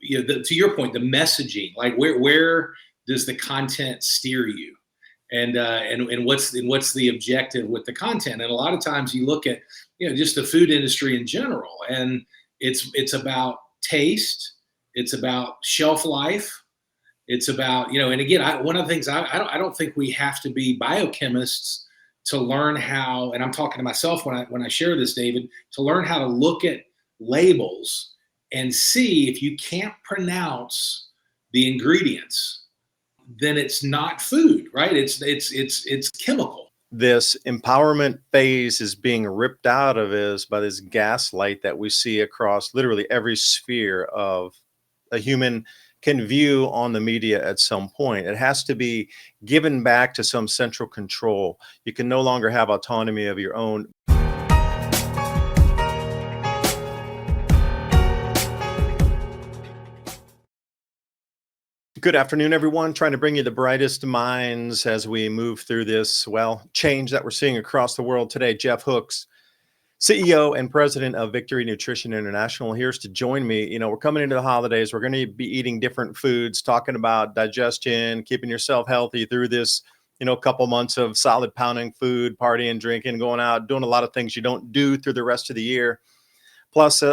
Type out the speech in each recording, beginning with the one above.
to your point, the messaging, like where does the content steer you? And what's the objective with the content? And a lot of times you look at, just the food industry in general, and it's about taste, it's about shelf life, it's about, and again, one of the things I don't think we have to be biochemists to learn how, and I'm talking to myself when I share this, David, to learn how to look at labels and see if you can't pronounce the ingredients, then it's not food, right? It's chemical. This empowerment phase is being ripped out of us by this gaslight that we see across literally every sphere of a human can view on the media at some point. It has to be given back to some central control. You can no longer have autonomy of your own. Good afternoon, everyone. Trying to bring you the brightest minds as we move through this, change that we're seeing across the world today. Jeff Hooks, CEO and president of Victory Nutrition International, here's to join me. We're coming into the holidays. We're going to be eating different foods, talking about digestion, keeping yourself healthy through this, couple months of solid pounding food, partying, drinking, going out, doing a lot of things you don't do through the rest of the year. Plus,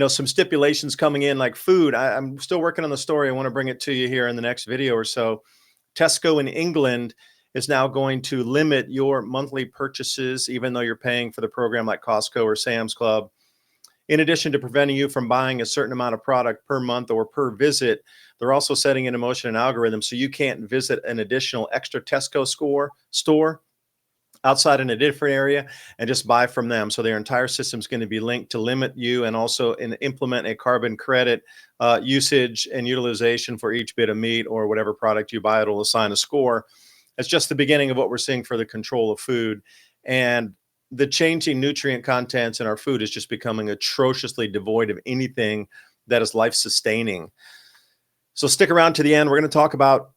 some stipulations coming in like food. I'm still working on the story. I want to bring it to you here in the next video or so. Tesco in England is now going to limit your monthly purchases, even though you're paying for the program like Costco or Sam's Club. In addition to preventing you from buying a certain amount of product per month or per visit, they're also setting into motion an algorithm so you can't visit an additional extra Tesco store outside in a different area and just buy from them. So their entire system is going to be linked to limit you and also implement a carbon credit usage and utilization for each bit of meat or whatever product you buy. It'll assign a score. It's just the beginning of what we're seeing for the control of food. And the changing nutrient contents in our food is just becoming atrociously devoid of anything that is life-sustaining. So stick around to the end. We're going to talk about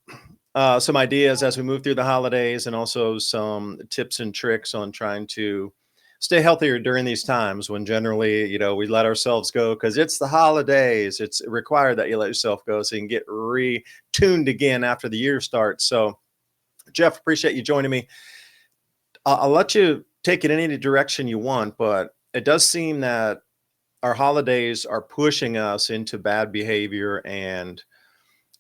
some ideas as we move through the holidays and also some tips and tricks on trying to stay healthier during these times when generally, we let ourselves go because it's the holidays. It's required that you let yourself go so you can get retuned again after the year starts. So Jeff, appreciate you joining me. I'll let you take it in any direction you want, but it does seem that our holidays are pushing us into bad behavior, and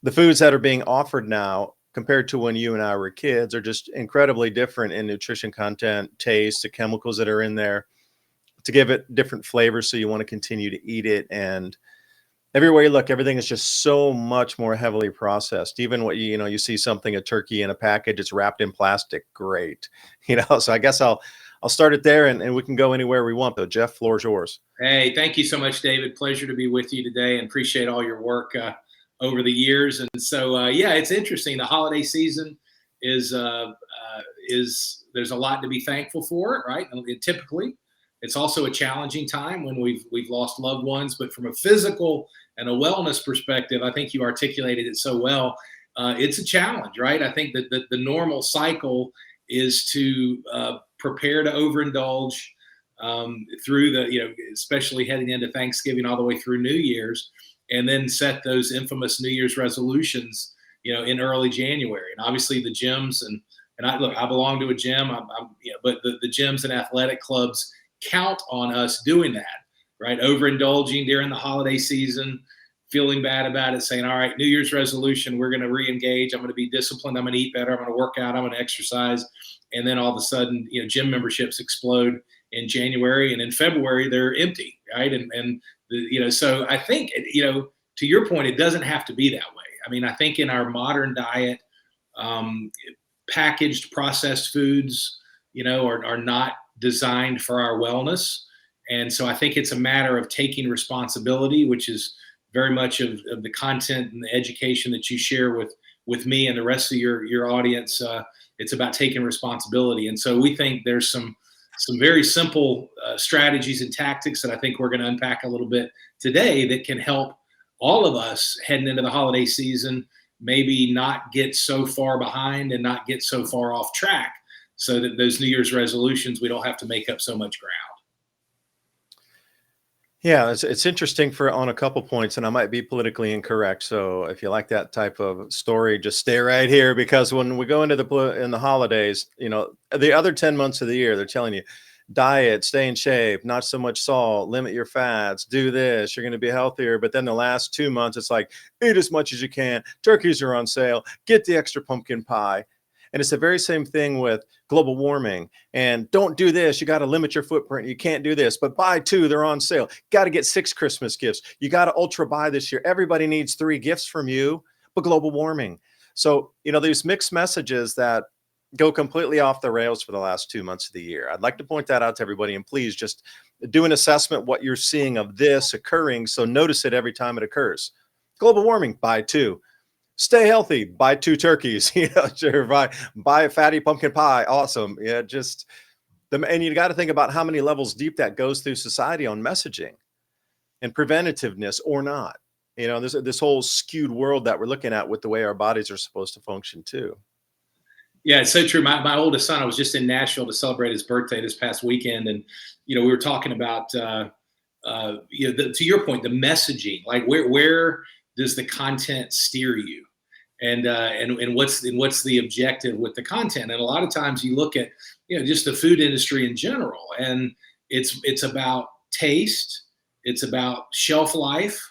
the foods that are being offered now compared to when you and I were kids are just incredibly different in nutrition content, taste, the chemicals that are in there to give it different flavors. So you want to continue to eat it. And everywhere you look, everything is just so much more heavily processed. Even what you see something, a turkey in a package, it's wrapped in plastic. Great. So I guess I'll start it there and we can go anywhere we want though. Jeff, floor is yours. Hey, thank you so much, David. Pleasure to be with you today and appreciate all your work over the years. And so, it's interesting. The holiday season is there's a lot to be thankful for, right? Typically, it's also a challenging time when we've lost loved ones, but from a physical and a wellness perspective, I think you articulated it so well. It's a challenge, right? I think that the normal cycle is to prepare to overindulge through especially heading into Thanksgiving all the way through New Year's, and then set those infamous New Year's resolutions, in early January. And obviously the gyms and I belong to a gym, but the gyms and athletic clubs count on us doing that, right? Overindulging during the holiday season, feeling bad about it, saying, all right, New Year's resolution, we're going to re-engage. I'm going to be disciplined. I'm going to eat better. I'm going to work out. I'm going to exercise. And then all of a sudden, gym memberships explode in January, and in February they're empty, right? So I think, to your point, it doesn't have to be that way. I mean, I think in our modern diet, packaged processed foods, are not designed for our wellness. And so I think it's a matter of taking responsibility, which is very much of the content and the education that you share with me and the rest of your audience. It's about taking responsibility. And so we think there's some very simple strategies and tactics that I think we're going to unpack a little bit today that can help all of us heading into the holiday season, maybe not get so far behind and not get so far off track, so that those New Year's resolutions, we don't have to make up so much ground. Yeah, it's interesting for on a couple points, and I might be politically incorrect. So if you like that type of story, just stay right here because when we go into in the holidays, the other 10 months of the year, they're telling you diet, stay in shape, not so much salt, limit your fats, do this, you're going to be healthier. But then the last 2 months, it's like eat as much as you can. Turkeys are on sale. Get the extra pumpkin pie. And it's the very same thing with global warming and don't do this. You got to limit your footprint. You can't do this, but buy two, they're on sale. Got to get 6 Christmas gifts. You got to ultra buy this year. Everybody needs 3 gifts from you, but global warming. So, these mixed messages that go completely off the rails for the last 2 months of the year. I'd like to point that out to everybody, and please just do an assessment what you're seeing of this occurring. So notice it every time it occurs. Global warming, buy 2. Stay healthy, buy 2 turkeys, sure, buy a fatty pumpkin pie. Awesome. Yeah, just and you got to think about how many levels deep that goes through society on messaging and preventativeness or not. This whole skewed world that we're looking at with the way our bodies are supposed to function too. Yeah, it's so true. My oldest son, I was just in Nashville to celebrate his birthday this past weekend, and we were talking about to your point, the messaging. Like where does the content steer you, and what's the objective with the content? And a lot of times you look at just the food industry in general, and it's about taste, it's about shelf life,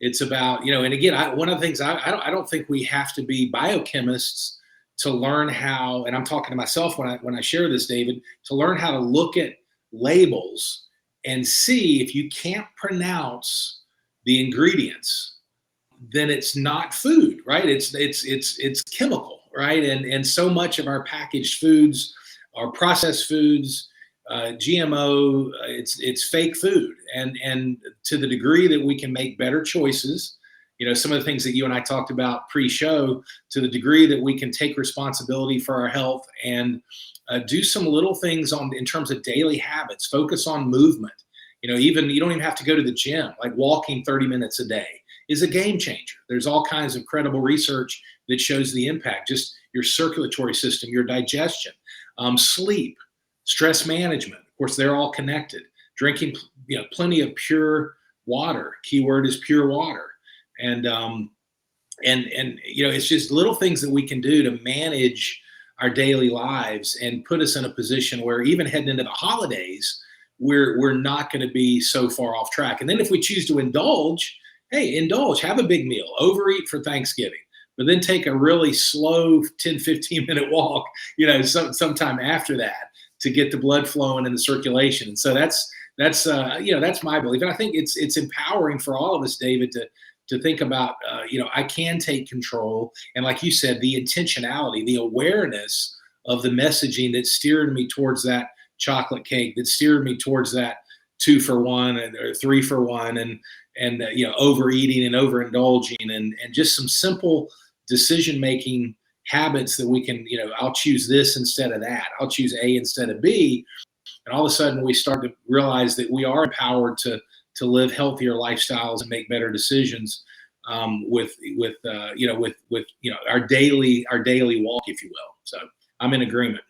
it's about and again, one of the things I don't think we have to be biochemists to learn how, and I'm talking to myself when I share this, David, to learn how to look at labels and see if you can't pronounce the ingredients, then it's not food, right? It's chemical, right? And so much of our packaged foods are processed foods, GMO. It's fake food, and to the degree that we can make better choices. Some of the things that you and I talked about pre-show, to the degree that we can take responsibility for our health and do some little things in terms of daily habits, focus on movement. Even you don't even have to go to the gym. Like walking 30 minutes a day is a game changer. There's all kinds of credible research that shows the impact. Just your circulatory system, your digestion, sleep, stress management. Of course, they're all connected. Drinking, plenty of pure water. Keyword is pure water. And it's just little things that we can do to manage our daily lives and put us in a position where even heading into the holidays, we're not going to be so far off track. And then if we choose to indulge, hey, indulge, have a big meal, overeat for Thanksgiving, but then take a really slow 10, 15-minute walk, sometime after that to get the blood flowing and the circulation. And so that's my belief. And I think it's empowering for all of us, David, to think about, I can take control. And like you said, the intentionality, the awareness of the messaging that steered me towards that chocolate cake, that steered me towards that 2 for 1 or 3 for 1, and overeating and overindulging, and just some simple decision-making habits that we can, I'll choose this instead of that. I'll choose A instead of B. And all of a sudden we start to realize that we are empowered to live healthier lifestyles and make better decisions with our daily walk, if you will. So I'm in agreement.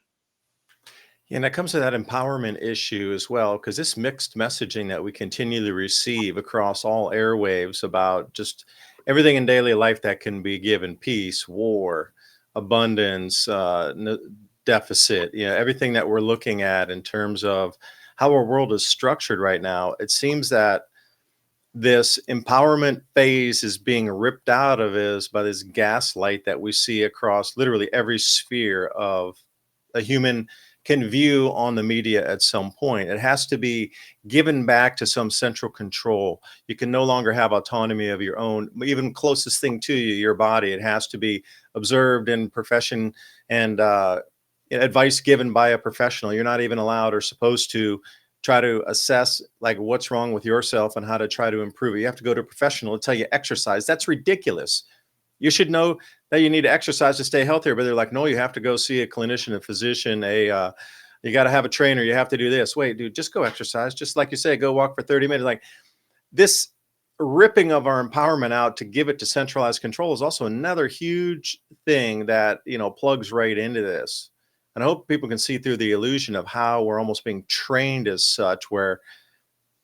And that comes to that empowerment issue as well, because this mixed messaging that we continually receive across all airwaves about just everything in daily life that can be given: peace, war, abundance, deficit, everything that we're looking at in terms of how our world is structured right now. It seems that this empowerment phase is being ripped out of us by this gaslight that we see across literally every sphere of a human can view on the media at some point. It has to be given back to some central control. You can no longer have autonomy of your own, even closest thing to you, your body. It has to be observed in profession and advice given by a professional. You're not even allowed or supposed to try to assess like what's wrong with yourself and how to try to improve it. You have to go to a professional to tell you exercise. That's ridiculous. You should know that you need to exercise to stay healthier, but they're like, no, you have to go see a clinician, a physician, you got to have a trainer. You have to do this. Wait, dude, just go exercise. Just like you say, go walk for 30 minutes. Like this ripping of our empowerment out to give it to centralized control is also another huge thing that, plugs right into this. And I hope people can see through the illusion of how we're almost being trained as such, where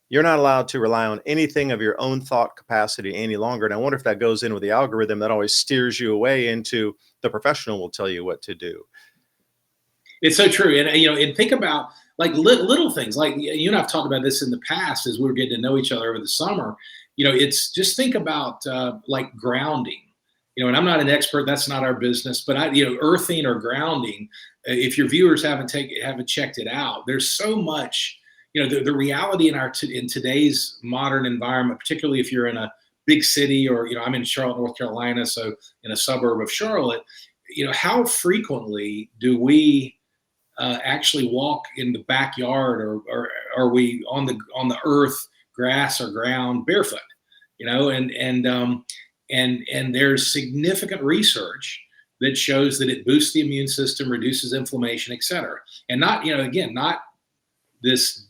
you're not allowed to rely on anything of your own thought capacity any longer. And I wonder if that goes in with the algorithm that always steers you away into the professional will tell you what to do. It's so true. And, and think about like little things like you and I've talked about this in the past as we were getting to know each other over the summer. It's just think about like grounding, and I'm not an expert. That's not our business, but earthing or grounding, if your viewers haven't checked it out, there's so much, the reality in today's modern environment, particularly if you're in a big city or, I'm in Charlotte, North Carolina. So in a suburb of Charlotte, how frequently do we actually walk in the backyard, or are we on the earth, grass or ground, barefoot? And there's significant research that shows that it boosts the immune system, reduces inflammation, et cetera. And not, again, not this,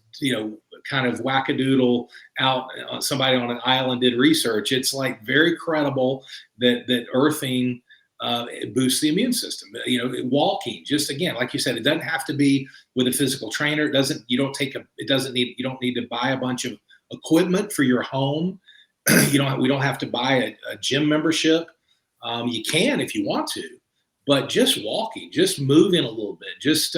kind of wackadoodle out, somebody on an island did research. It's like very credible that earthing it boosts the immune system. Walking, just again, like you said, it doesn't have to be with a physical trainer. You don't need to buy a bunch of equipment for your home. We don't have to buy a gym membership. You can if you want to, but just walking, just moving a little bit, just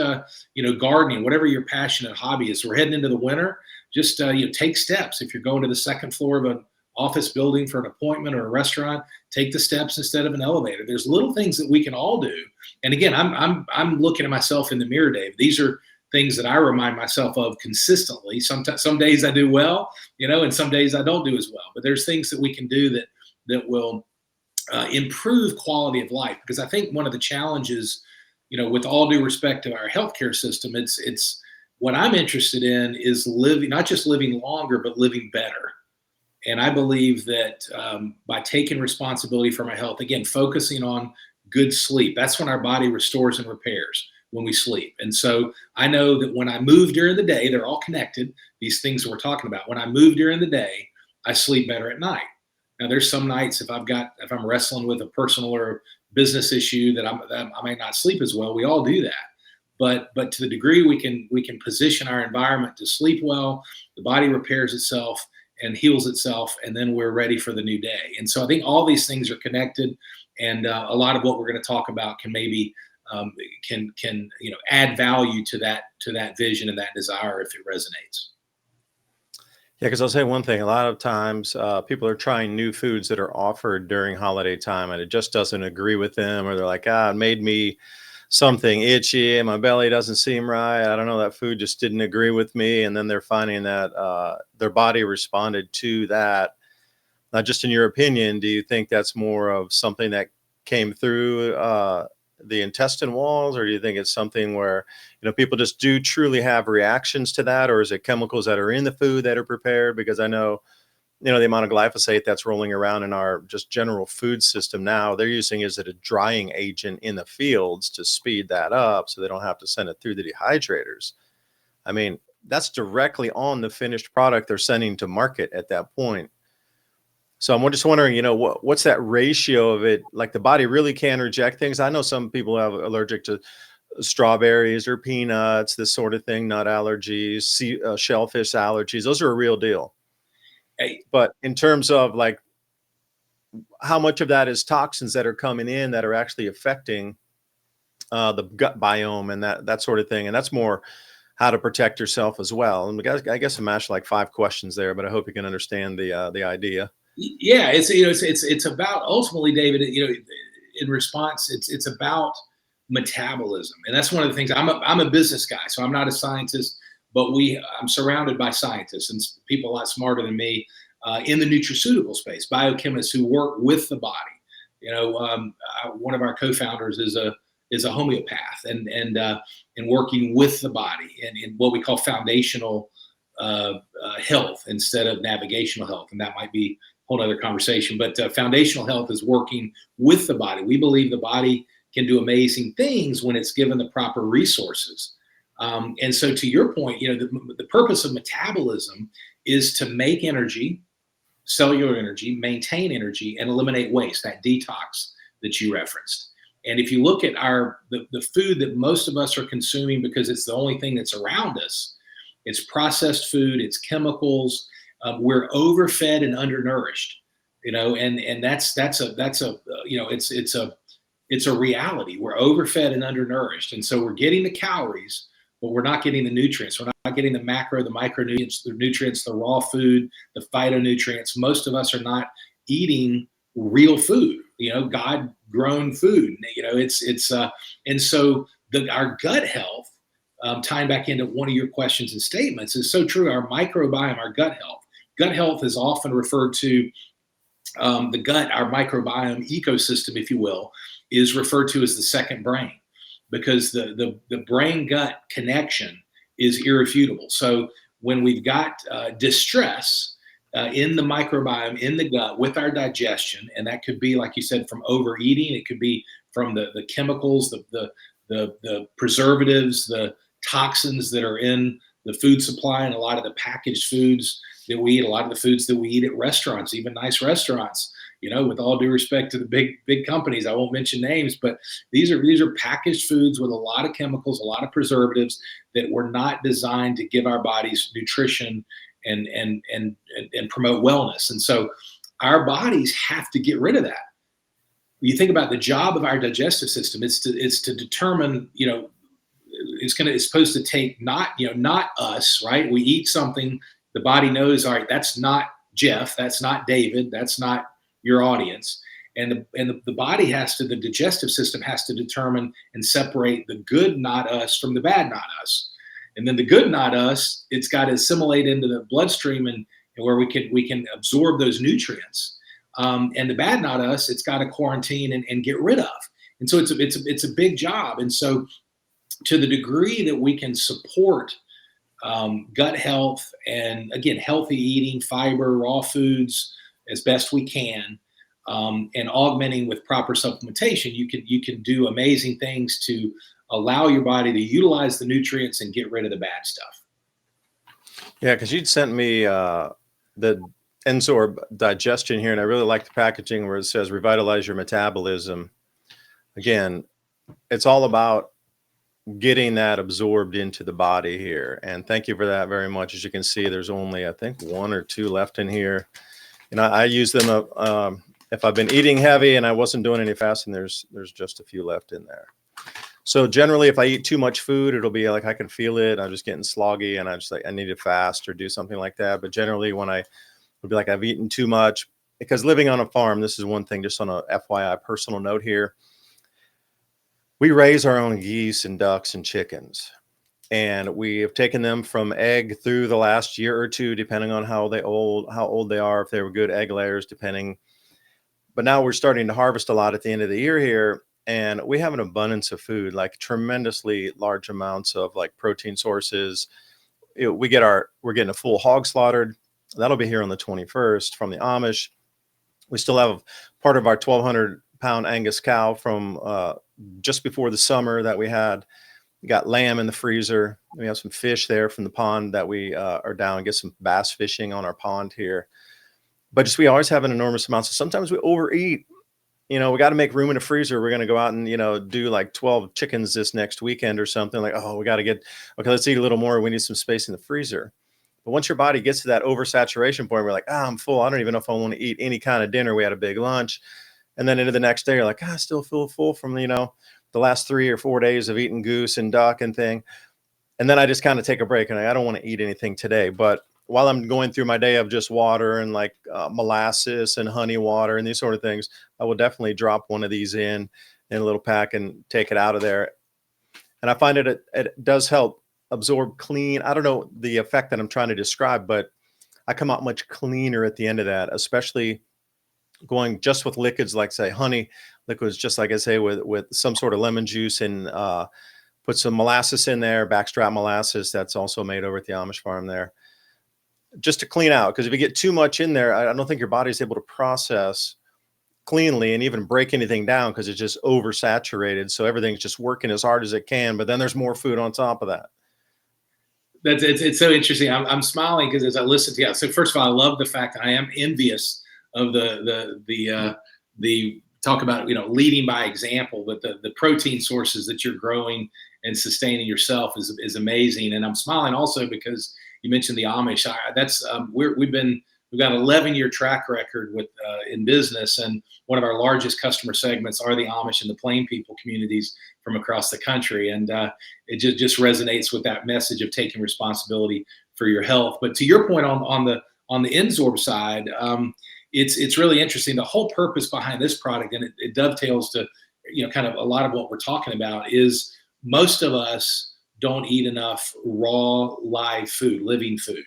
gardening, whatever your passionate hobby is. We're heading into the winter. Just take steps. If you're going to the second floor of an office building for an appointment or a restaurant, take the steps instead of an elevator. There's little things that we can all do. And again, I'm looking at myself in the mirror, Dave. These are things that I remind myself of consistently. Sometimes, some days I do well, and some days I don't do as well. But there's things that we can do that will improve quality of life. Because I think one of the challenges, with all due respect to our healthcare system, it's what I'm interested in is living, not just living longer, but living better. And I believe that by taking responsibility for my health, again, focusing on good sleep, that's when our body restores and repairs, when we sleep. And so I know that when I move during the day, they're all connected, these things that we're talking about. When I move during the day, I sleep better at night. Now, there's some nights if I'm wrestling with a personal or business issue that I might not sleep as well. We all do that. But to the degree we can position our environment to sleep well, the body repairs itself and heals itself, and then we're ready for the new day. And so I think all these things are connected, and a lot of what we're going to talk about can maybe can add value to that vision and that desire if it resonates. Yeah, because I'll say one thing. A lot of times people are trying new foods that are offered during holiday time, and it just doesn't agree with them, or they're like, it made me something itchy and my belly doesn't seem right. I don't know, that food just didn't agree with me. And then they're finding that their body responded to that. Not just in your opinion, do you think that's more of something that came through the intestine walls, or do you think it's something where, people just do truly have reactions to that, or is it chemicals that are in the food that are prepared? Because I know, the amount of glyphosate that's rolling around in our just general food system now, they're using as a drying agent in the fields to speed that up so they don't have to send it through the dehydrators. I mean, that's directly on the finished product they're sending to market at that point. So I'm just wondering, what's that ratio of it? Like, the body really can reject things. I know some people are allergic to strawberries or peanuts, this sort of thing, nut allergies, shellfish allergies. Those are a real deal. But in terms of like how much of that is toxins that are coming in that are actually affecting the gut biome and that sort of thing, and that's more how to protect yourself as well. And I guess I'm asking like 5 questions there, but I hope you can understand the idea. Yeah, it's about ultimately, David. In response, it's about metabolism, and that's one of the things. I'm a business guy, so I'm not a scientist. But I'm surrounded by scientists and people a lot smarter than me in the nutraceutical space, biochemists who work with the body. One of our co-founders is a homeopath and working with the body and in what we call foundational health instead of navigational health, and that might be a whole other conversation. But foundational health is working with the body. We believe the body can do amazing things when it's given the proper resources. And so to your point, the purpose of metabolism is to make energy, cellular energy, maintain energy, and eliminate waste, that detox that you referenced. And if you look at the food that most of us are consuming because it's the only thing that's around us, it's processed food, it's chemicals. We're overfed and undernourished, and that's a it's a reality. We're overfed and undernourished, and so we're getting the calories, but we're not getting the nutrients. We're not getting the macro, the micronutrients, the nutrients, the raw food, the phytonutrients. Most of us are not eating real food, God grown food. And so our gut health, tying back into one of your questions and statements, is so true. Our microbiome, our gut health. Gut health is often referred to, the gut, our microbiome ecosystem, if you will, is referred to as the second brain, because the brain gut connection is irrefutable. So when we've got distress in the microbiome, in the gut, with our digestion, and that could be, like you said, from overeating, it could be from the chemicals, the preservatives, the toxins that are in the food supply, and a lot of the packaged foods that we eat, a lot of the foods that we eat at restaurants, even nice restaurants, with all due respect to the big companies, I won't mention names, but these are packaged foods with a lot of chemicals, a lot of preservatives that were not designed to give our bodies nutrition and promote wellness. And so our bodies have to get rid of that. When you think about the job of our digestive system, it's to determine, it's supposed to take not us, right? We eat something, the body knows, all right, that's not Jeff, that's not David, that's not your audience. And the body the digestive system has to determine and separate the good not us from the bad not us. And then the good not us, it's got to assimilate into the bloodstream and where we can absorb those nutrients. And the bad not us, it's got to quarantine and get rid of. And so it's a big job. And so to the degree that we can support gut health and, again, healthy eating, fiber, raw foods as best we can, and augmenting with proper supplementation, you can do amazing things to allow your body to utilize the nutrients and get rid of the bad stuff. Yeah, because you'd sent me the N-Sorb digestion here, and I really like the packaging where it says revitalize your metabolism. Again, it's all about getting that absorbed into the body here. And thank you for that very much. As you can see, there's only, I think, 1 or 2 left in here. And I use them if I've been eating heavy and I wasn't doing any fasting, there's just a few left in there. So generally, if I eat too much food, it'll be like I can feel it. I'm just getting sloggy and I need to fast or do something like that. But generally, when it'll be like I've eaten too much, because living on a farm, this is one thing, just on a FYI personal note here. We raise our own geese and ducks and chickens, and we have taken them from egg through the last year or 2, depending on how old they are, if they were good egg layers, depending. But now we're starting to harvest a lot at the end of the year here, and we have an abundance of food, like tremendously large amounts of like protein sources. We're getting a full hog slaughtered. That'll be here on the 21st from the Amish. We still have part of our 1,200-pound Angus cow from just before the summer that we had. We got lamb in the freezer. We have some fish there from the pond that we are down and get some bass fishing on our pond here. But we always have an enormous amount. So sometimes we overeat. We got to make room in the freezer. We're going to go out and, do like 12 chickens this next weekend or something. Like, oh, okay, let's eat a little more. We need some space in the freezer. But once your body gets to that oversaturation point, we're like, I'm full. I don't even know if I want to eat any kind of dinner. We had a big lunch. And then into the next day, you're like, I still feel full from, the last 3 or 4 days of eating goose and duck and thing. And then I just kind of take a break and I don't want to eat anything today. But while I'm going through my day of just water and like molasses and honey water and these sort of things, I will definitely drop one of these in a little pack and take it out of there. And I find it does help absorb clean. I don't know the effect that I'm trying to describe, but I come out much cleaner at the end of that, especially going just with liquids, like say honey liquids, just like I say with some sort of lemon juice, and put some molasses in there, backstrap molasses that's also made over at the Amish farm there, just to clean out. Because if you get too much in there, I don't think your body's able to process cleanly and even break anything down, because it's just oversaturated. So everything's just working as hard as it can, but then there's more food on top of that. It's so interesting. I'm smiling because as I listen to you. So first of all, I love the fact that I am envious of the talk about leading by example, but the protein sources that you're growing and sustaining yourself is amazing. And I'm smiling also because you mentioned the Amish. We've got an 11-year track record with in business, and one of our largest customer segments are the Amish and the Plain people communities from across the country. And it just resonates with that message of taking responsibility for your health. But to your point on the N-Sorb side, it's really interesting. The whole purpose behind this product, and it dovetails to kind of a lot of what we're talking about, is most of us don't eat enough raw, live food, living food.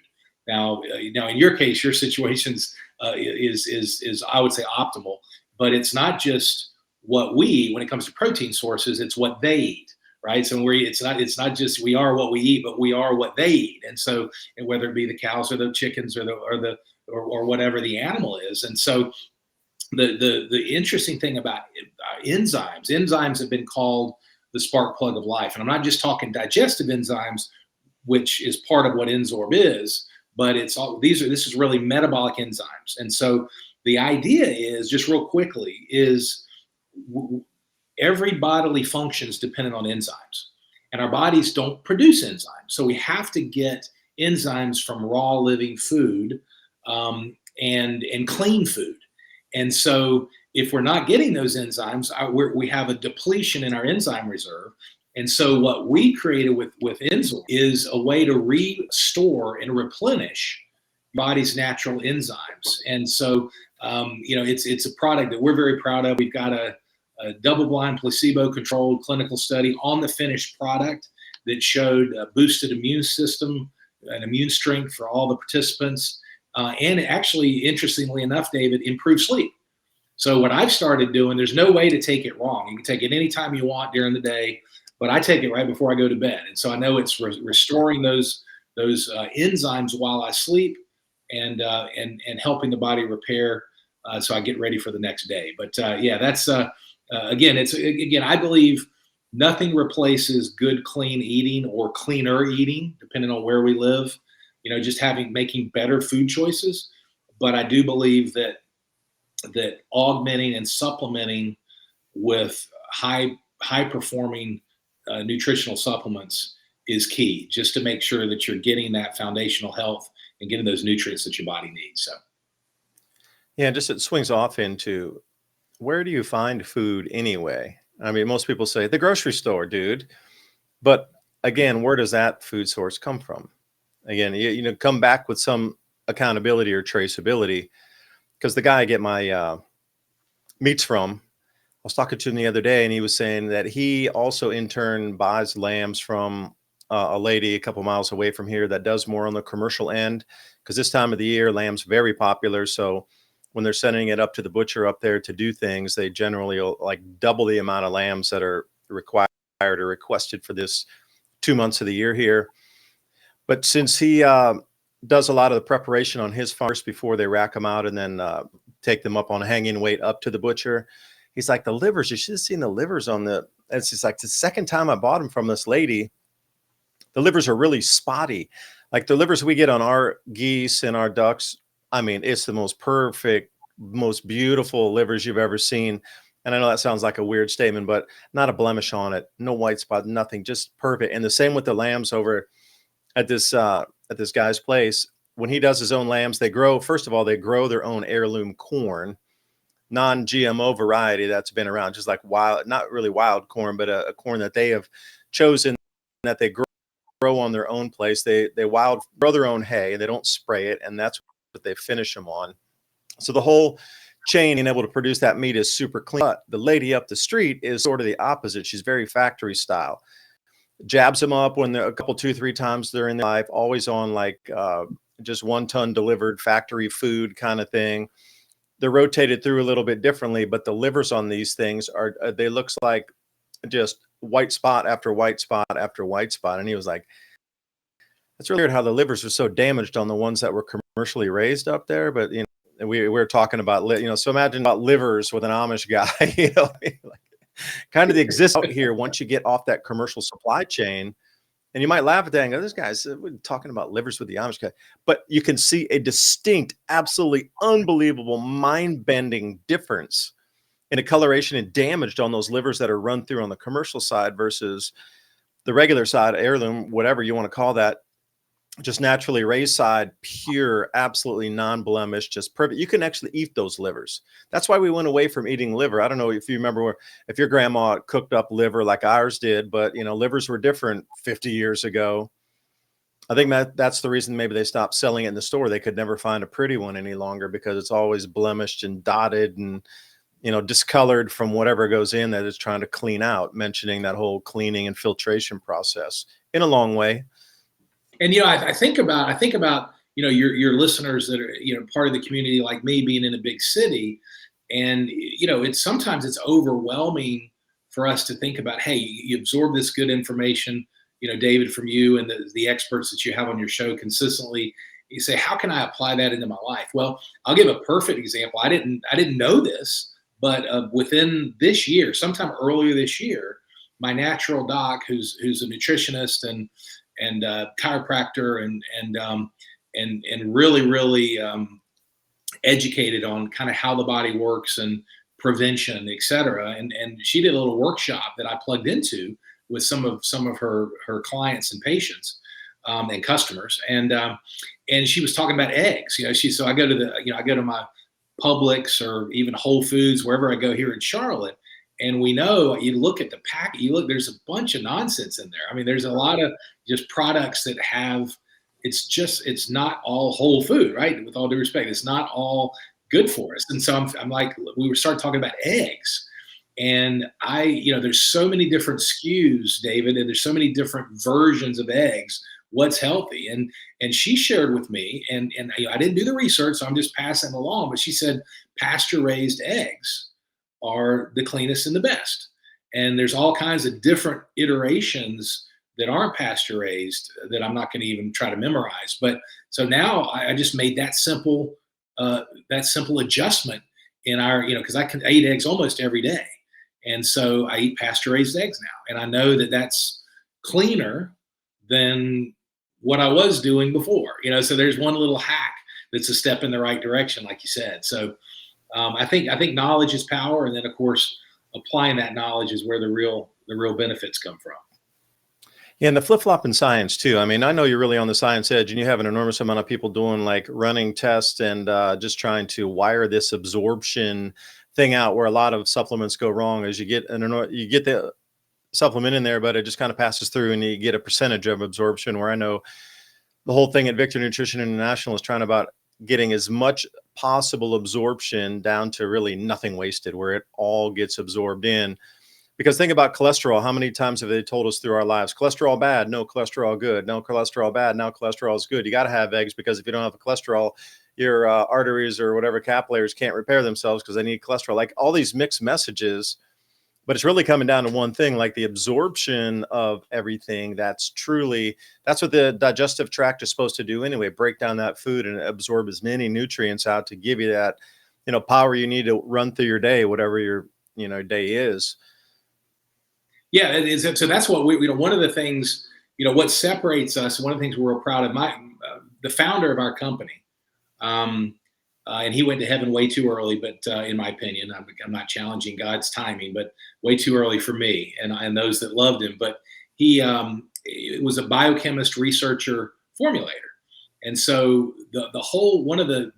Now in your case, your situation's is I would say optimal, but it's not just what we eat when it comes to protein sources; it's what they eat, right? So it's not just we are what we eat, but we are what they eat. And so, and whether it be the cows or the chickens or whatever the animal is, and so the interesting thing about enzymes have been called the spark plug of life, and I'm not just talking digestive enzymes, which is part of what N-Sorb is, but this is really metabolic enzymes. And so the idea is, just real quickly, is every bodily function is dependent on enzymes, and our bodies don't produce enzymes. So we have to get enzymes from raw living food and clean food. And so if we're not getting those enzymes, we have a depletion in our enzyme reserve. And so what we created with N-Sorb is a way to restore and replenish body's natural enzymes. And so, it's a product that we're very proud of. We've got a double-blind, placebo-controlled clinical study on the finished product that showed a boosted immune system and immune strength for all the participants. And actually, interestingly enough, David, improved sleep. So what I've started doing, there's no way to take it wrong. You can take it anytime you want during the day, but I take it right before I go to bed. And so I know it's restoring those enzymes while I sleep and helping the body repair so I get ready for the next day. But that's again, I believe nothing replaces good, clean eating or cleaner eating, depending on where we live. Just making better food choices. But I do believe that augmenting and supplementing with high performing nutritional supplements is key, just to make sure that you're getting that foundational health and getting those nutrients that your body needs. So yeah, just it swings off into, where do you find food anyway? I mean, most people say the grocery store, dude. But again, where does that food source come from? Again, come back with some accountability or traceability, because the guy I get my meats from, I was talking to him the other day, and he was saying that he also in turn buys lambs from a lady a couple miles away from here that does more on the commercial end, because this time of the year, lamb's very popular. So when they're sending it up to the butcher up there to do things, they generally like double the amount of lambs that are required or requested for this 2 months of the year here. But since he does a lot of the preparation on his farms before they rack them out and then take them up on a hanging weight up to the butcher, he's like, the livers, you should have seen the livers on it's just like the second time I bought them from this lady, the livers are really spotty. Like the livers we get on our geese and our ducks, I mean, it's the most perfect, most beautiful livers you've ever seen. And I know that sounds like a weird statement, but not a blemish on it. No white spot, nothing, just perfect. And the same with the lambs over at this guy's place. When he does his own lambs, first of all, they grow their own heirloom corn, non-GMO variety that's been around, just like wild, not really wild corn, but a corn that they have chosen that they grow on their own place. They wild grow their own hay, and they don't spray it, and that's what they finish them on. So the whole chain being able to produce that meat is super clean. But the lady up the street is sort of the opposite. She's very factory style. Jabs them up when they're a couple, 2-3 times they're in their life, always on like just 1 ton delivered factory food kind of thing. They're rotated through a little bit differently, but the livers on these things they looks like just white spot after white spot after white spot. And he was like, that's really weird how the livers are so damaged on the ones that were commercially raised up there. But we were talking about so imagine about livers with an Amish guy, like, kind of exists out here once you get off that commercial supply chain. And you might laugh at that and go, this guy's talking about livers with the Amish guy. But you can see a distinct, absolutely unbelievable, mind-bending difference in the coloration and damage on those livers that are run through on the commercial side versus the regular side, heirloom, whatever you want to call that, just naturally raised side, pure, absolutely non-blemished, just perfect. You can actually eat those livers. That's why we went away from eating liver. I don't know if you remember if your grandma cooked up liver like ours did, but livers were different 50 years ago. I think that's the reason maybe they stopped selling it in the store. They could never find a pretty one any longer because it's always blemished and dotted and discolored from whatever goes in that it's trying to clean out, mentioning that whole cleaning and filtration process in a long way. And I think about your listeners that are part of the community like me, being in a big city, and it's sometimes it's overwhelming for us to think about, hey, you absorb this good information, David, from you and the experts that you have on your show consistently. You say, how can I apply that into my life? Well, I'll give a perfect example. I didn't know this, but within this year, sometime earlier this year, my natural doc, who's a nutritionist and chiropractor and really educated on kind of how the body works and prevention, et cetera. And she did a little workshop that I plugged into with some of her clients and patients and customers. And she was talking about eggs. So I go to my Publix or even Whole Foods, wherever I go here in Charlotte. And we know, you look at the pack, there's a bunch of nonsense in there. I mean, there's a lot of just products that have, it's not all whole food, right? With all due respect, it's not all good for us. And so I'm like, we were starting talking about eggs. And there's so many different SKUs, David, and there's so many different versions of eggs, what's healthy. And she shared with me, and I didn't do the research, so I'm just passing along, but she said pasture-raised eggs are the cleanest and the best. And there's all kinds of different iterations that aren't pasture raised that I'm not going to even try to memorize. But so now I just made that simple adjustment in our, because I eat eggs almost every day. And so I eat pasture raised eggs now. And I know that that's cleaner than what I was doing before, so there's one little hack that's a step in the right direction, like you said. So I think knowledge is power, and then of course applying that knowledge is where the real benefits come from. Yeah, and the flip-flop in science too. I mean, I know you're really on the science edge, and you have an enormous amount of people doing like running tests and just trying to wire this absorption thing out. Where a lot of supplements go wrong is you get the supplement in there, but it just kind of passes through, and you get a percentage of absorption. Where I know the whole thing at Victory Nutrition International is trying about getting as much possible absorption down to really nothing wasted, where it all gets absorbed in. Because think about cholesterol. How many times have they told us through our lives, cholesterol bad, no cholesterol good, no cholesterol bad, now cholesterol is good. You got to have eggs, because if you don't have cholesterol, your arteries or whatever capillaries can't repair themselves because they need cholesterol. Like all these mixed messages, but it's really coming down to one thing, like the absorption of everything. That's what the digestive tract is supposed to do anyway, break down that food and absorb as many nutrients out to give you that, power you need to run through your day, whatever your, day is. Yeah, it is. So that's what one of the things, what separates us, one of the things we're proud of, the founder of our company, and he went to heaven way too early, but in my opinion, I'm not challenging God's timing, but way too early for me and those that loved him. But he was a biochemist, researcher, formulator. And so one of the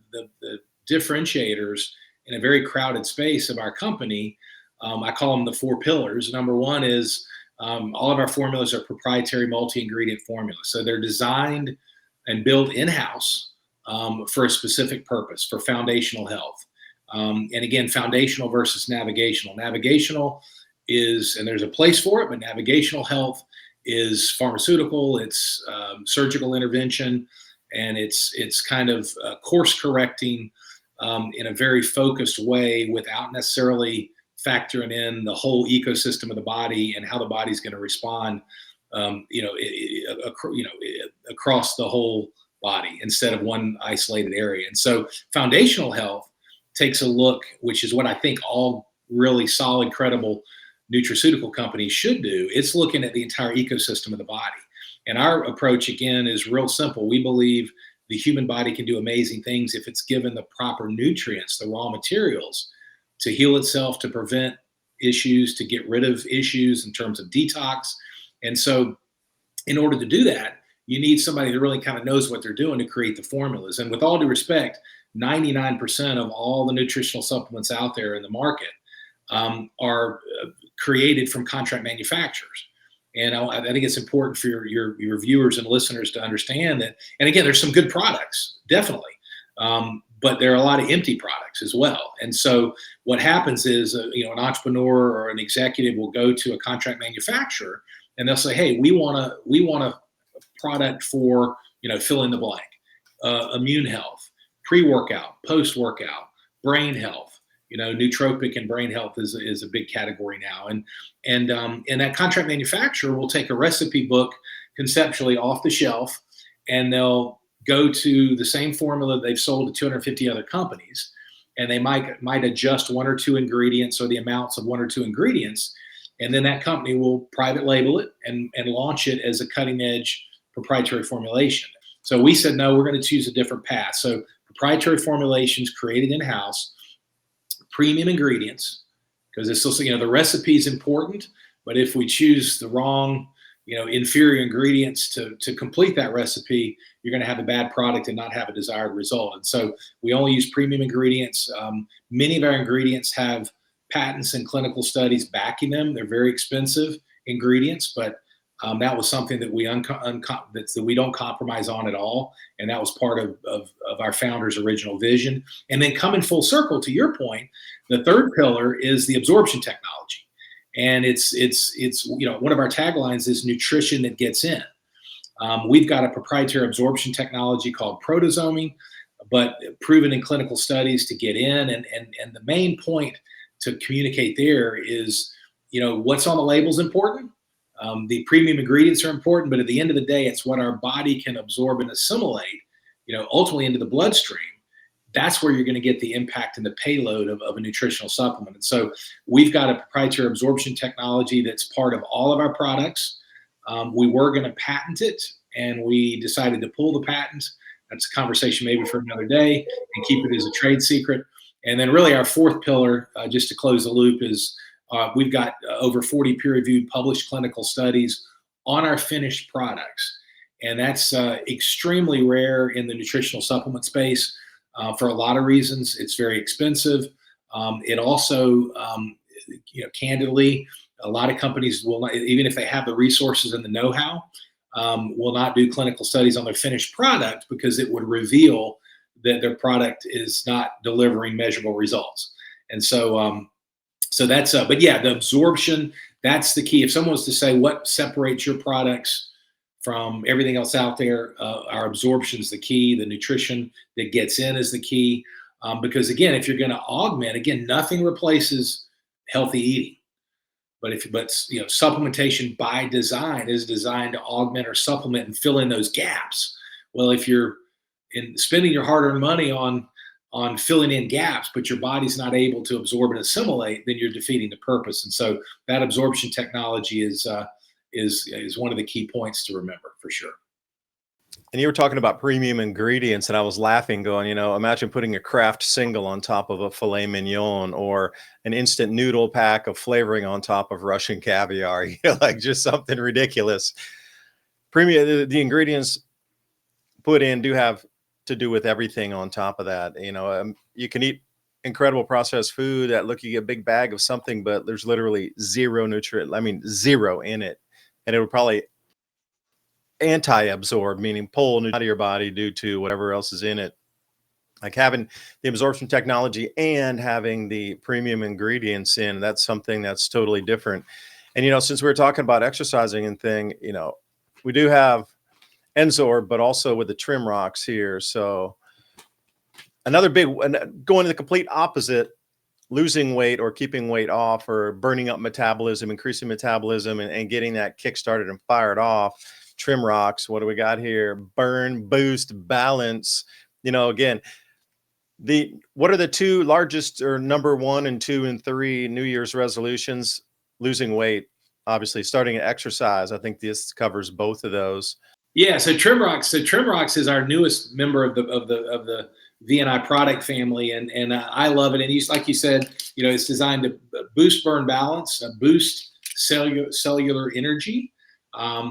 differentiators in a very crowded space of our company, I call them the 4 pillars. Number one is all of our formulas are proprietary multi-ingredient formulas. So they're designed and built in-house for a specific purpose, for foundational health. And again, foundational versus navigational. Navigational is, and there's a place for it, but navigational health is pharmaceutical, it's surgical intervention, and it's kind of course correcting in a very focused way without necessarily factoring in the whole ecosystem of the body and how the body's going to respond, across the whole body instead of one isolated area. And so foundational health takes a look, which is what I think all really solid, credible nutraceutical companies should do. It's looking at the entire ecosystem of the body. And our approach, again, is real simple. We believe the human body can do amazing things if it's given the proper nutrients, the raw materials, to heal itself, to prevent issues, to get rid of issues in terms of detox, And so in order to do that, you need somebody that really kind of knows what they're doing to create the formulas. And with all due respect, 99% of all the nutritional supplements out there in the market are created from contract manufacturers. And I think it's important for your viewers and listeners to understand that. And again, there's some good products, definitely, but there are a lot of empty products as well. And so what happens is, an entrepreneur or an executive will go to a contract manufacturer and they'll say, "Hey, we want a product for fill in the blank, immune health, pre-workout, post-workout, brain health." Nootropic and brain health is a big category now, and that contract manufacturer will take a recipe book conceptually off the shelf, and they'll go to the same formula they've sold to 250 other companies, and they might adjust one or two ingredients or the amounts of one or two ingredients, and then that company will private label it and launch it as a cutting edge proprietary formulation. So we said, no, we're going to choose a different path. So proprietary formulations created in-house, premium ingredients, because it's also, the recipe is important, but if we choose the wrong, inferior ingredients to complete that recipe, you're going to have a bad product and not have a desired result. And so we only use premium ingredients. Many of our ingredients have patents and clinical studies backing them. They're very expensive ingredients, but that was something that we don't compromise on at all, and that was part of our founder's original vision. And then coming full circle to your point, the third pillar is the absorption technology, and it's one of our taglines is nutrition that gets in. We've got a proprietary absorption technology called proteasoming, but proven in clinical studies to get in, and the main point to communicate there is, what's on the label is important. The premium ingredients are important, but at the end of the day, it's what our body can absorb and assimilate, ultimately into the bloodstream. That's where you're going to get the impact and the payload of a nutritional supplement. And so we've got a proprietary absorption technology that's part of all of our products. We were going to patent it, and we decided to pull the patent. That's a conversation maybe for another day, and keep it as a trade secret. And then really our fourth pillar, just to close the loop, is we've got over 40 peer-reviewed published clinical studies on our finished products. And that's extremely rare in the nutritional supplement space for a lot of reasons. It's very expensive. It also, candidly, a lot of companies will not, even if they have the resources and the know-how, will not do clinical studies on their finished product because it would reveal that their product is not delivering measurable results. And so, that's, but yeah, the absorption, that's the key. If someone was to say what separates your products from everything else out there, our absorption is the key. The nutrition that gets in is the key. Because again, if you're going to augment, again, nothing replaces healthy eating. But supplementation by design is designed to augment or supplement and fill in those gaps. Well, if you're spending your hard-earned money on filling in gaps, but your body's not able to absorb and assimilate, then you're defeating the purpose. And so that absorption technology is one of the key points to remember for sure. And you were talking about premium ingredients, and I was laughing, going, imagine putting a Kraft single on top of a filet mignon, or an instant noodle pack of flavoring on top of Russian caviar, like just something ridiculous. Premium, the ingredients put in do have to do with everything on top of that. You can eat incredible processed food that you get a big bag of something, but there's literally zero zero in it. And it would probably anti-absorb, meaning pull out of your body due to whatever else is in it. Like having the absorption technology and having the premium ingredients in, that's something that's totally different. And, since we were talking about exercising and thing, we do have N-Sorb, but also with the trim rocks here. So another big, going to the complete opposite, losing weight or keeping weight off or burning up metabolism, increasing metabolism, and getting that kick started and fired off. Trim rocks. What do we got here? Burn, boost, balance. Again, what are the two largest, or number 1 and 2 and 3 New Year's resolutions? Losing weight, obviously. Starting to exercise. I think this covers both of those. Yeah. So Trim Rocks is our newest member of the VNI product family, and I love it. And like you said, it's designed to boost burn balance, boost cellular energy,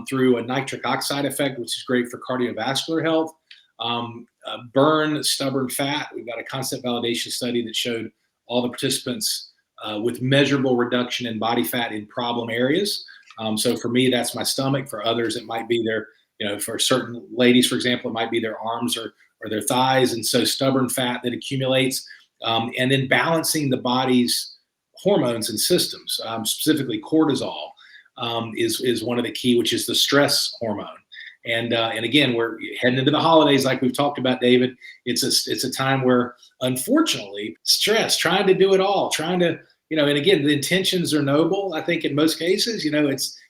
through a nitric oxide effect, which is great for cardiovascular health. Burn stubborn fat. We've got a concept validation study that showed all the participants with measurable reduction in body fat in problem areas. So for me, that's my stomach. For others, it might be their, for certain ladies, for example, it might be their arms or their thighs. And so stubborn fat that accumulates, and then balancing the body's hormones and systems, specifically cortisol, is one of the key, which is the stress hormone. And again, we're heading into the holidays, like we've talked about, David. It's a time where, unfortunately, stress, trying to do it all, trying to, and again, the intentions are noble. I think in most cases,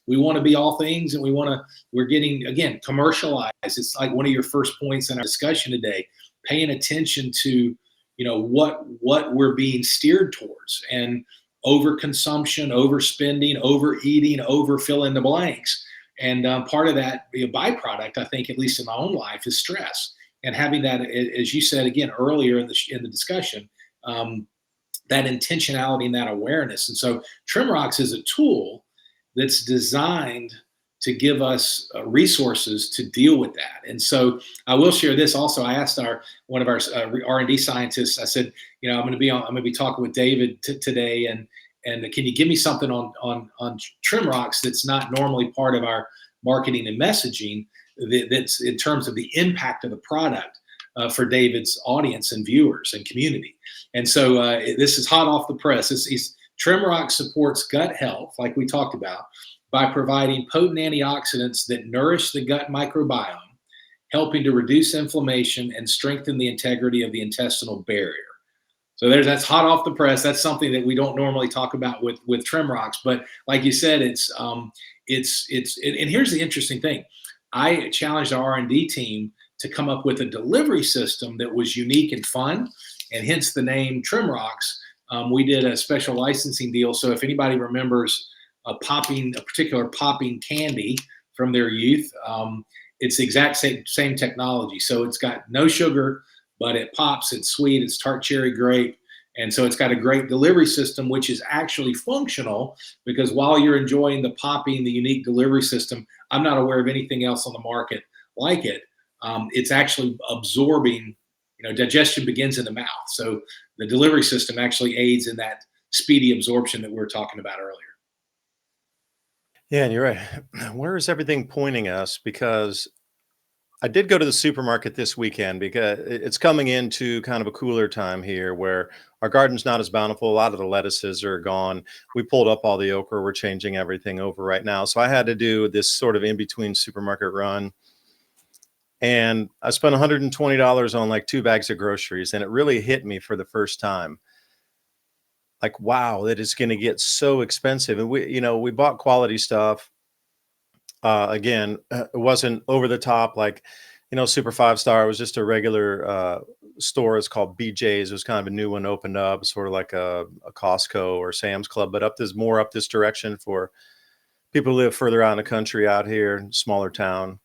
we want to be all things, and we're getting, again, commercialized. It's like one of your first points in our discussion today, paying attention to, what we're being steered towards, and overconsumption, overspending, overeating, over fill in the blanks. And part of that byproduct, I think, at least in my own life, is stress. And having that, as you said again earlier in the discussion, that intentionality and that awareness. And so TrimRocks is a tool that's designed to give us resources to deal with that. And so I will share this also. I asked one of our R&D scientists, I said, I'm going to be talking with David today, and can you give me something on TrimRocks that's not normally part of our marketing and messaging, that's in terms of the impact of the product for David's audience and viewers and community. And so this is hot off the press. TrimRocks supports gut health, like we talked about, by providing potent antioxidants that nourish the gut microbiome, helping to reduce inflammation and strengthen the integrity of the intestinal barrier. So that's hot off the press. That's something that we don't normally talk about with TrimRocks. But like you said, and here's the interesting thing. I challenged our R&D team to come up with a delivery system that was unique and fun, and hence the name TrimRocks. We did a special licensing deal. So if anybody remembers a particular popping candy from their youth, it's the exact same technology. So it's got no sugar, but it pops, it's sweet, it's tart cherry grape. And so it's got a great delivery system, which is actually functional, because while you're enjoying the popping, the unique delivery system, I'm not aware of anything else on the market like it. It's actually absorbing, digestion begins in the mouth. So the delivery system actually aids in that speedy absorption that we were talking about earlier. Yeah, and you're right. Where is everything pointing us? Because I did go to the supermarket this weekend, because it's coming into kind of a cooler time here where our garden's not as bountiful. A lot of the lettuces are gone. We pulled up all the okra. We're changing everything over right now. So I had to do this sort of in-between supermarket run. And I spent $120 on like 2 bags of groceries. And it really hit me for the first time. Like, wow, that is going to get so expensive. And we bought quality stuff. Again, it wasn't over the top, like, super 5-star. It was just a regular store. It's called BJ's. It was kind of a new one opened up, sort of like a Costco or Sam's Club, but up this direction for people who live further out in the country, out here, smaller town.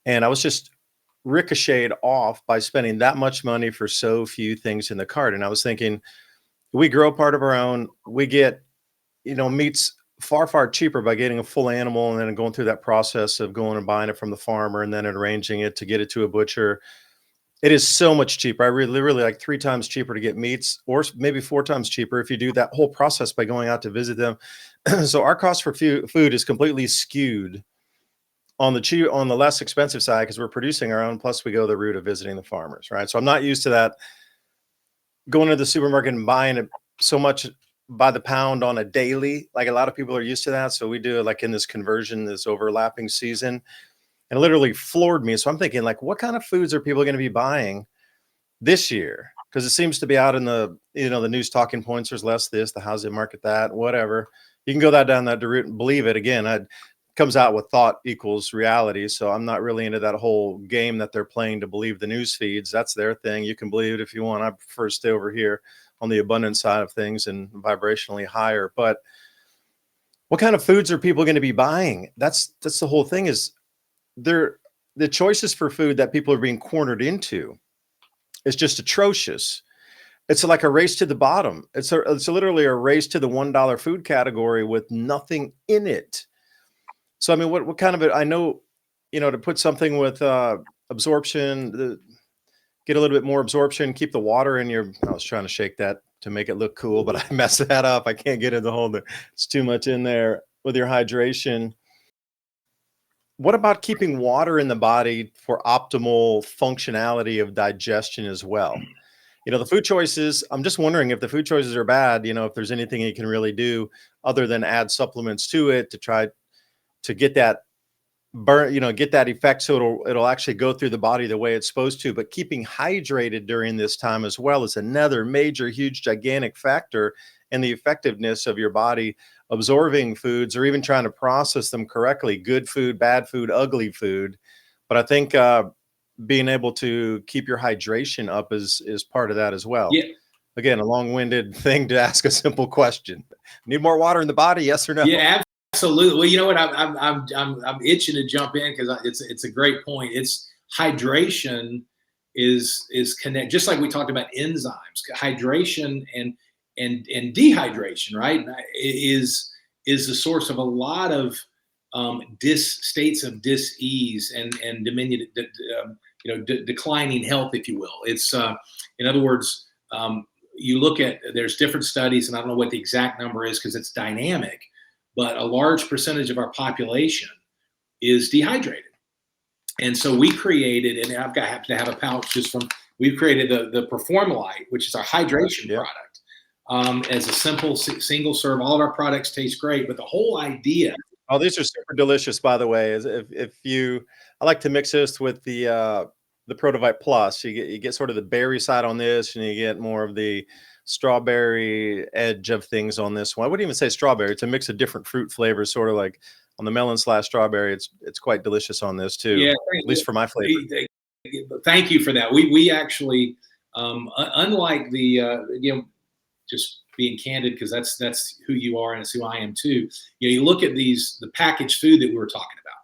And I was just ricocheted off by spending that much money for so few things in the cart. And I was thinking, we grow part of our own. We get, meats far, far cheaper by getting a full animal and then going through that process of going and buying it from the farmer and then arranging it to get it to a butcher. It is so much cheaper. I really like 3 times cheaper to get meats, or maybe 4 times cheaper if you do that whole process by going out to visit them. So our cost for food is completely skewed on the less expensive side, because we're producing our own. Plus we go the route of visiting the farmers, right? So I'm not used to that, going to the supermarket and buying it so much by the pound on a daily, like a lot of people are used to that. So we do it like in this conversion, this overlapping season, and it literally floored me. So I'm thinking, like, what kind of foods are people going to be buying this year? Because it seems to be out in the, the news talking points. There's less this, the housing market, that, whatever. You can go down that route and believe it. Again, it comes out with thought equals reality. So I'm not really into that whole game that they're playing to believe the news feeds. That's their thing. You can believe it if you want. I prefer to stay over here on the abundant side of things and vibrationally higher. But what kind of foods are people going to be buying? That's the whole thing. Is the choices for food that people are being cornered into is just atrocious. It's like a race to the bottom. It's literally a race to the $1 food category with nothing in it. So, I mean, what kind of, I know, to put something with absorption, get a little bit more absorption, keep the water in your, I was trying to shake that to make it look cool, but I messed that up. I can't get in the whole, it's too much in there with your hydration. What about keeping water in the body for optimal functionality of digestion as well? The food choices, I'm just wondering if the food choices are bad, if there's anything you can really do other than add supplements to it to try to get that burn, get that effect so it'll actually go through the body the way it's supposed to. But keeping hydrated during this time as well is another major, huge, gigantic factor in the effectiveness of your body absorbing foods or even trying to process them correctly. Good food, bad food, ugly food. But I think being able to keep your hydration up is part of that as well. Yeah. Again, a long-winded thing to ask a simple question. Need more water in the body? Yes or no? Yeah, absolutely. Well, you know what? I'm itching to jump in because it's a great point. It's hydration is connect, just like we talked about enzymes. Hydration and dehydration, right, is the source of a lot of states of dis-ease and declining health, if you will. It's in other words, you look at, there's different studies, and I don't know what the exact number is because it's dynamic, but a large percentage of our population is dehydrated. And so we created, and I've got happen to have a pouch just from, we've created the Perform Light, which is our hydration product. As a simple single serve. All of our products taste great, but the whole idea. Oh, these are super delicious, by the way. Is I like to mix this with the Protovite Plus. You get sort of the berry side on this, and you get more of the strawberry edge of things on this one. I wouldn't even say strawberry. It's a mix of different fruit flavors, sort of like on the melon / strawberry. It's quite delicious on this too. Yeah, at least for my flavor. Thank you for that. We actually, unlike the just being candid, because that's who you are and it's who I am too. You look at the packaged food that we were talking about,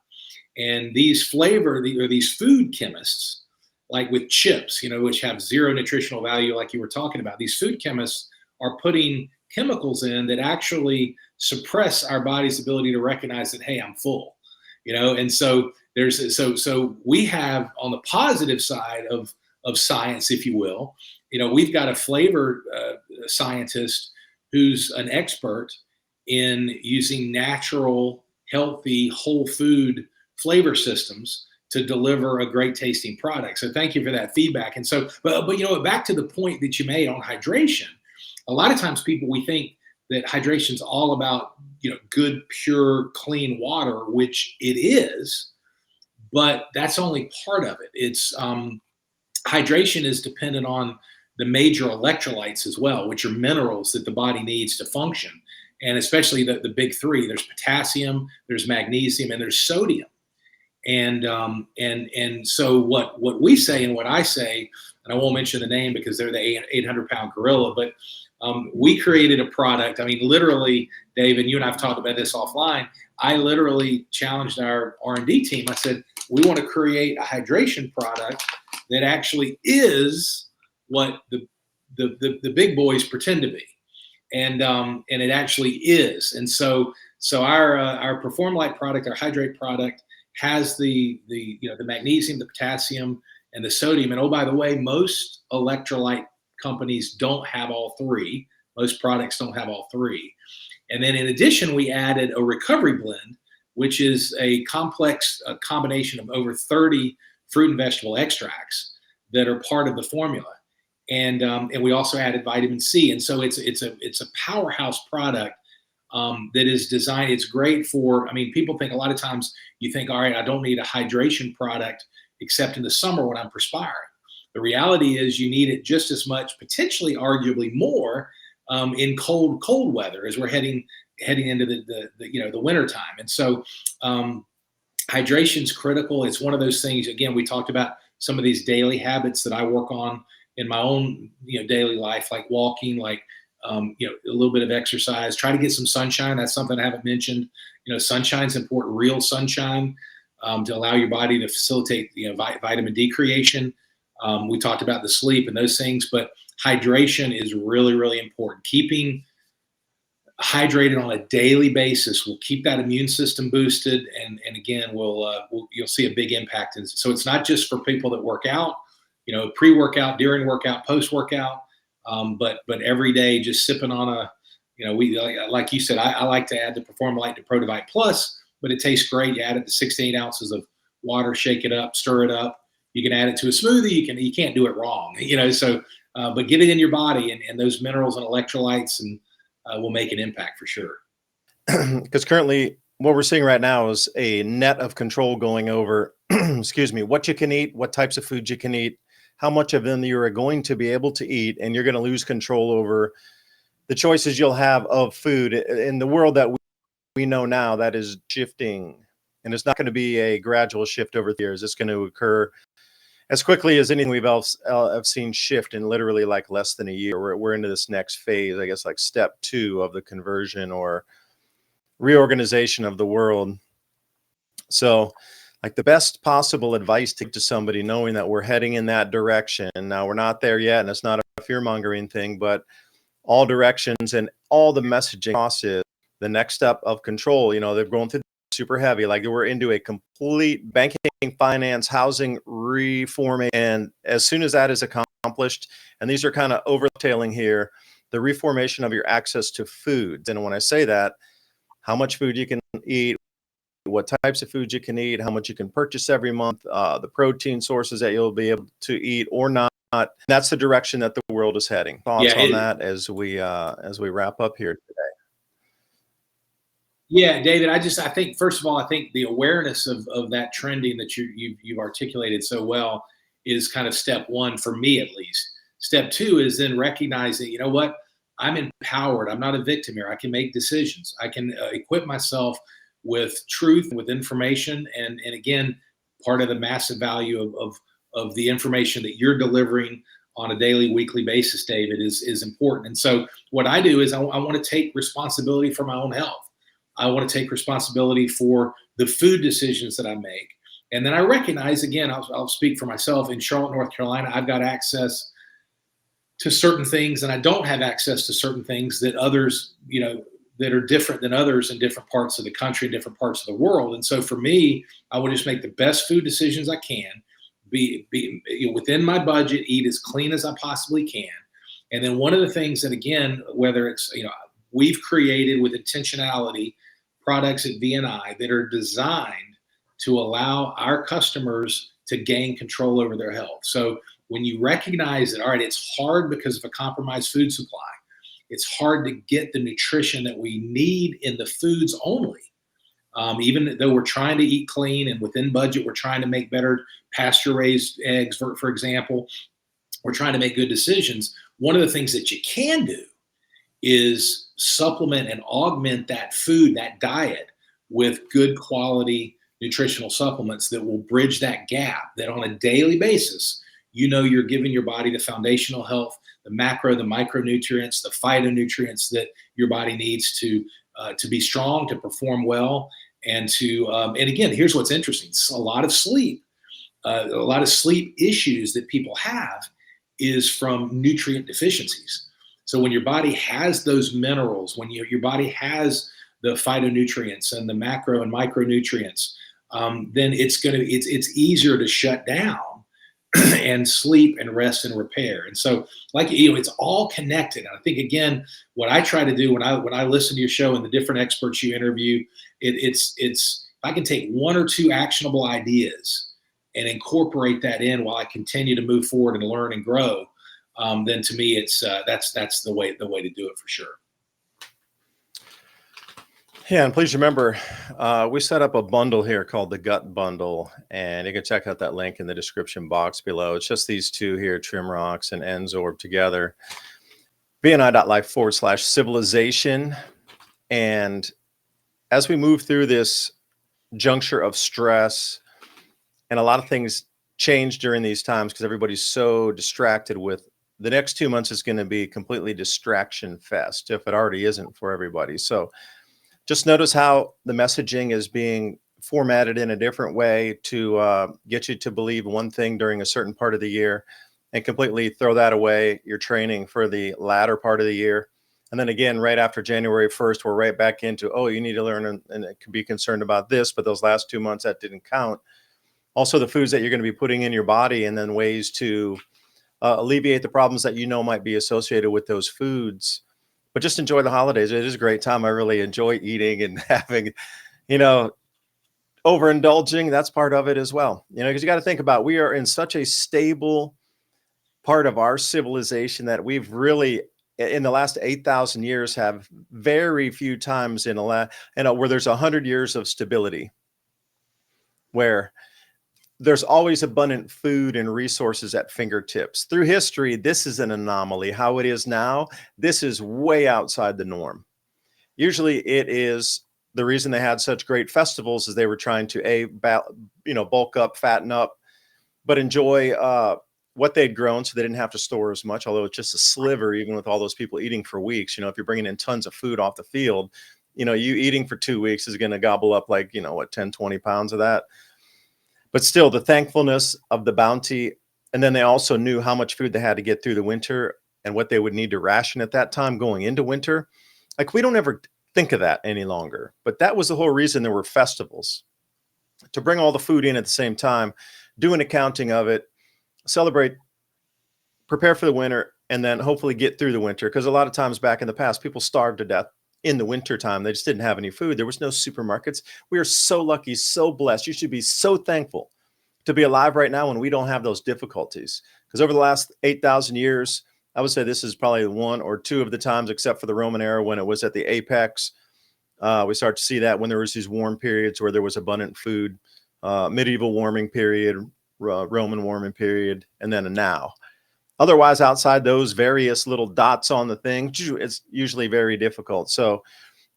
and these food chemists, like with chips, which have zero nutritional value, like you were talking about. These food chemists are putting chemicals in that actually suppress our body's ability to recognize that, hey, I'm full, and so so we have, on the positive side of science, if you will, we've got a flavor scientist who's an expert in using natural, healthy, whole food flavor systems to deliver a great tasting product. So thank you for that feedback. And so, but back to the point that you made on hydration, a lot of times we think that hydration is all about, good, pure, clean water, which it is, but that's only part of it. It's hydration is dependent on the major electrolytes as well, which are minerals that the body needs to function. And especially the big three: there's potassium, there's magnesium, and there's sodium. And so what we say and what I say, and I won't mention the name because they're the 800-pound gorilla, but we created a product. I mean, literally, Dave, and you and I have talked about this offline. I literally challenged our R&D team. I said, we want to create a hydration product that actually is what the big boys pretend to be, and it actually is. And so our Perform Light product, our Hydrate product, has the magnesium, the potassium, and the sodium. And oh, by the way, most electrolyte companies don't have all three. Most products don't have all three. And then in addition, we added a recovery blend, which is a complex combination of over 30 fruit and vegetable extracts that are part of the formula. And we also added vitamin C. And so it's a powerhouse product that is designed. It's great for, people think a lot of times you think, all right, I don't need a hydration product except in the summer when I'm perspiring. The reality is you need it just as much, potentially arguably more, in cold weather as we're heading into the winter time. And so hydration is critical. It's one of those things, again, we talked about some of these daily habits that I work on in my own daily life, like walking, like a little bit of exercise, try to get some sunshine. That's something I haven't mentioned. Sunshine's important, real sunshine, to allow your body to facilitate vitamin D creation. We talked about the sleep and those things, but hydration is really, really important. Keeping hydrated on a daily basis will keep that immune system boosted, and again, you'll see a big impact. And so it's not just for people that work out, pre-workout, during workout, post-workout, but every day just sipping on a, we like you said, I like to add the Performalite to ProDivite Plus, but it tastes great. You add it to 6 to 8 ounces of water, shake it up, stir it up. You can add it to a smoothie. You can't do it wrong, So, but get it in your body, and those minerals and electrolytes and will make an impact for sure. Because currently what we're seeing right now is a net of control going over, excuse me, what you can eat, what types of foods you can eat, how much of them you are going to be able to eat, and you're going to lose control over the choices you'll have of food in the world that we know now. That is shifting, and it's not going to be a gradual shift over the years. It's going to occur as quickly as anything we've have seen shift in literally like less than a year. We're into this next phase, I guess, like step 2 of the conversion or reorganization of the world. So like the best possible advice to give to somebody, knowing that we're heading in that direction. Now we're not there yet, and it's not a fear-mongering thing, but all directions and all the messaging process, the next step of control, they're going through super heavy, like we're into a complete banking, finance, housing reforming. And as soon as that is accomplished, and these are kind of overtailing here, the reformation of your access to foods. And when I say that, how much food you can eat, what types of foods you can eat, how much you can purchase every month, the protein sources that you'll be able to eat or not. That's the direction that the world is heading. Thoughts on that as we wrap up here today? Yeah, David, I think, first of all, I think the awareness of that trending that you've articulated so well is kind of step 1 for me, at least. Step 2 is then recognizing, you know what, I'm empowered. I'm not a victim here. I can make decisions. I can equip myself with truth, with information. And again, part of the massive value of the information that you're delivering on a daily, weekly basis, David, is important. And so what I do is I want to take responsibility for my own health. I want to take responsibility for the food decisions that I make. And then I recognize, again, I'll speak for myself. In Charlotte, North Carolina, I've got access to certain things, and I don't have access to certain things that others, that are different than others in different parts of the country, different parts of the world. And so for me, I would just make the best food decisions I can, be within my budget, eat as clean as I possibly can. And then one of the things that, again, whether it's, we've created with intentionality products at VNI that are designed to allow our customers to gain control over their health. So when you recognize that, all right, it's hard because of a compromised food supply, it's hard to get the nutrition that we need in the foods only. Even though we're trying to eat clean and within budget, we're trying to make better pasture-raised eggs, for example. We're trying to make good decisions. One of the things that you can do is supplement and augment that food, that diet, with good quality nutritional supplements that will bridge that gap, that on a daily basis, you're giving your body the foundational health, the macro, the micronutrients, the phytonutrients that your body needs to be strong, to perform well, and and again, here's what's interesting: a lot of sleep issues that people have is from nutrient deficiencies. So when your body has those minerals, when your body has the phytonutrients and the macro and micronutrients, then it's easier to shut down and sleep and rest and repair. And so, it's all connected. And I think, again, what I try to do when I listen to your show and the different experts you interview, it's if I can take 1 or 2 actionable ideas and incorporate that in while I continue to move forward and learn and grow, then to me, it's that's the way to do it for sure. Yeah, and please remember, we set up a bundle here called the Gut Bundle, and you can check out that link in the description box below. It's just these 2 here, Trim Rocks and N-Sorb together. VNI.life/civilization. And as we move through this juncture of stress, and a lot of things change during these times because everybody's so distracted with the next 2 months is going to be completely distraction fest, if it already isn't for everybody. So just notice how the messaging is being formatted in a different way to get you to believe one thing during a certain part of the year and completely throw that away, your training for the latter part of the year, And then again, right after January 1st, we're right back into, oh, you need to learn and be concerned about this, but those last 2 months that didn't count. Also the foods that you're going to be putting in your body, and then ways to alleviate the problems that might be associated with those foods. But just enjoy the holidays. It is a great time. I really enjoy eating and having, overindulging. That's part of it as well. Because you got to think about, we are in such a stable part of our civilization that we've really, in the last 8,000 years, have very few times where there's 100 years of stability, where there's always abundant food and resources at fingertips. Through history, this is an anomaly. How it is now, this is way outside the norm. Usually it is the reason they had such great festivals is they were trying to bulk up, fatten up, but enjoy what they'd grown, so they didn't have to store as much, although it's just a sliver, even with all those people eating for weeks. If you're bringing in tons of food off the field, you eating for 2 weeks is going to gobble up 10, 20 pounds of that. But still, the thankfulness of the bounty. And then they also knew how much food they had to get through the winter and what they would need to ration at that time going into winter. We don't ever think of that any longer. But that was the whole reason there were festivals, to bring all the food in at the same time, do an accounting of it, celebrate, prepare for the winter, and then hopefully get through the winter. Because a lot of times back in the past, people starved to death in the winter time. They just didn't have any food. There was no supermarkets. We are so lucky, so blessed. You should be so thankful to be alive right now when we don't have those difficulties. Because over the last 8,000 years, I would say this is probably one or two of the times, except for the Roman era when it was at the apex. We start to see that when there was these warm periods where there was abundant food, medieval warming period, Roman warming period, and then a now. Otherwise, outside those various little dots on the thing, it's usually very difficult. So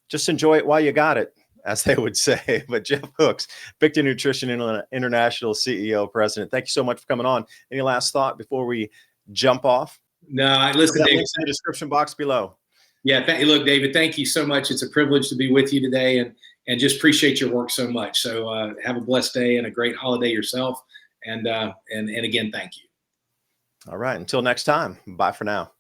just enjoy it while you got it, as they would say. But Jeff Hooks, Victory Nutrition International CEO, President, thank you so much for coming on. Any last thought before we jump off? No, listen, David, links in the description box below. Yeah, look, David, thank you so much. It's a privilege to be with you today, and just appreciate your work so much. So have a blessed day and a great holiday yourself. And again, thank you. All right. Until next time. Bye for now.